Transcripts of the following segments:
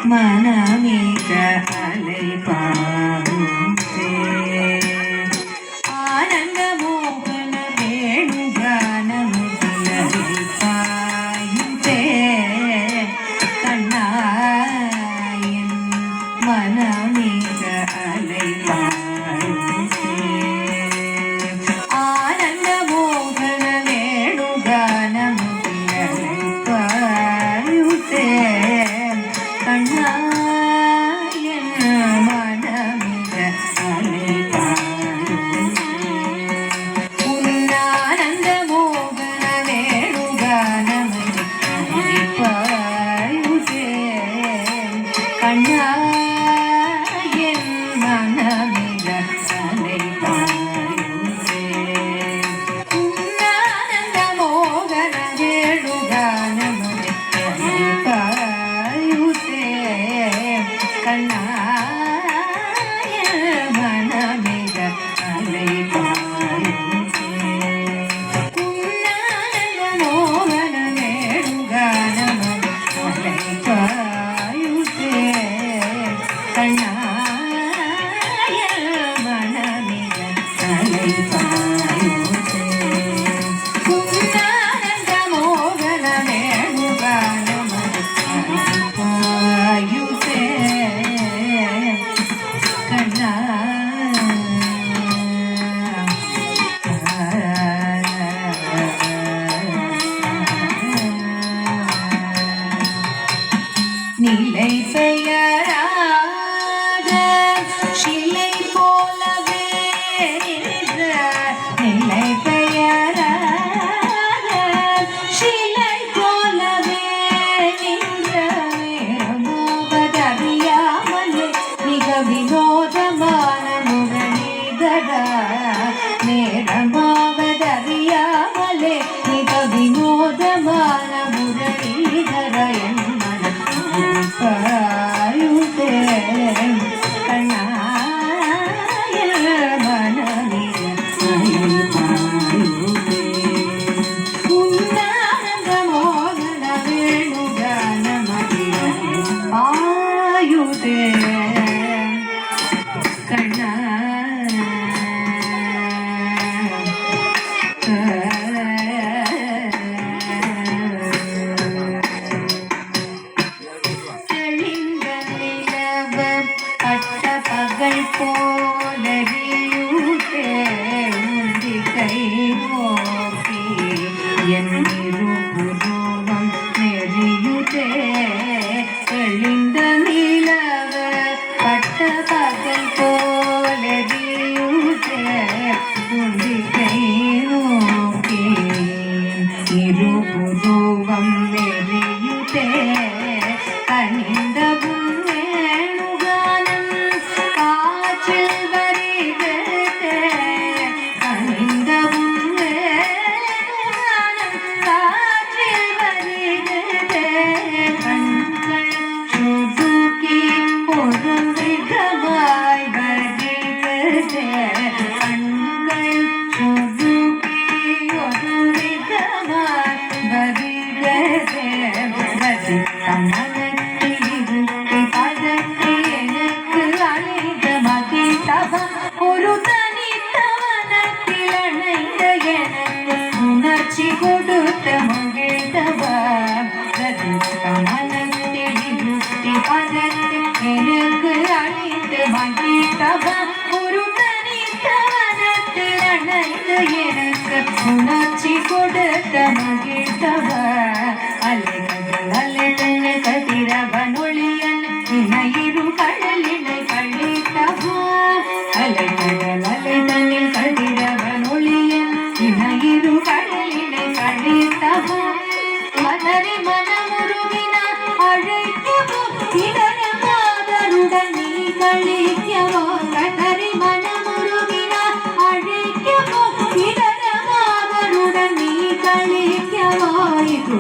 மனமிக அலைபாயுதே ஆனந்த மோகன வேணுகானமுதியதில் பாயுதே கண்ணாயன் மனமிக அலைபாயுதே ஆனந்த மோகன வேணுகானமுதியதில் பாயுதே கண்ணாயன் மனமிக அலைபாயுதே உன்னானந்த மோகன வேணுகானமுதியதில் பாயுதே கண்ணாயன் மனமிக அலைபாயுதே உன்னானந்த மோகன வேணுகானமுதியதில் பாயுதே கண்ணாயன் மனமிக அலைபாயுதே உன்னானந்த மோகன வேணுகானமுதியதில் பாயுதே கண்ணாயன் மனமிக அலைபாயுதே உன்னானந்த மோகன வேணுகானமுதியதில் பாயுதே கண்ணா நிலை பெயராத சிலை போலவே நின்ற நிலை பெயராத சிலை போலவே நின்ற நேரமோவதறியாமலே மிக வினோதமான முரளிதர நேரமாவதறியாமலே மிக வினோதமான முரளிதர என் மனம் பாயுதே கண்ணாயன் மனமிக அலைபாயுதே உன்னானந்த மோகன வேணுகானமுதியதில் பாயுதே கண்ணா தெளிந்த நிலவ பட்ட பகல் போலறியுதே உந்தி கை நோக்கி என் இருபுருவம் நெறியுதே தெளிந்த நிலவ பட்ட பகல் போலறியுதே உந்தி கை நோக்கி இருபுருவம் நெறியுதே கனிந்தவும் வேணுகானம் காற்றில் வருகிறதே கனிந்தவும் வேணுகானம் காற்றில் வருகிறதே கண்கள் சுதுக்கி ஒரு மிருகமாய் வருகிறதே கண்கள் சுதுக்கி ஒரு மிருகமாய் வருகிறதே ஒரு தனித்தவனத்தில் அணைந்த எனக்கு உணர்ச்சி கொடுத்த மகிழ்ந்தவா கமலத்தில் இருத்தி பதத்தில் எனக்கு அழைத்து மகிழ்ந்தவா ஒரு தனித்தவனத்தில் அணைந்த எனக்கு உணர்ச்சி கொடுத்த மகிழ்ந்தவா அலைகள் அலைகள் கதிரவன் ஒளியன் இணையிரு கடலினை கழித்தவா அலைகள் அலைதனில் கதிரவன் ஒளியன் இணையிரு கடலினை கழித்தவா மதறி மனமுருகினார் அழைக்கவோ இடரமாதருடன் நீ கழிக்கவோ கதறி மனமுருகினார் அழைக்கவோ இடரமாதருடன் நீ கழிக்கவோ இது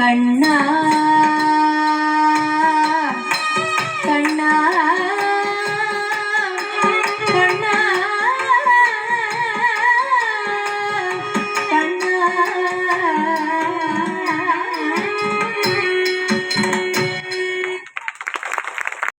கண்ணா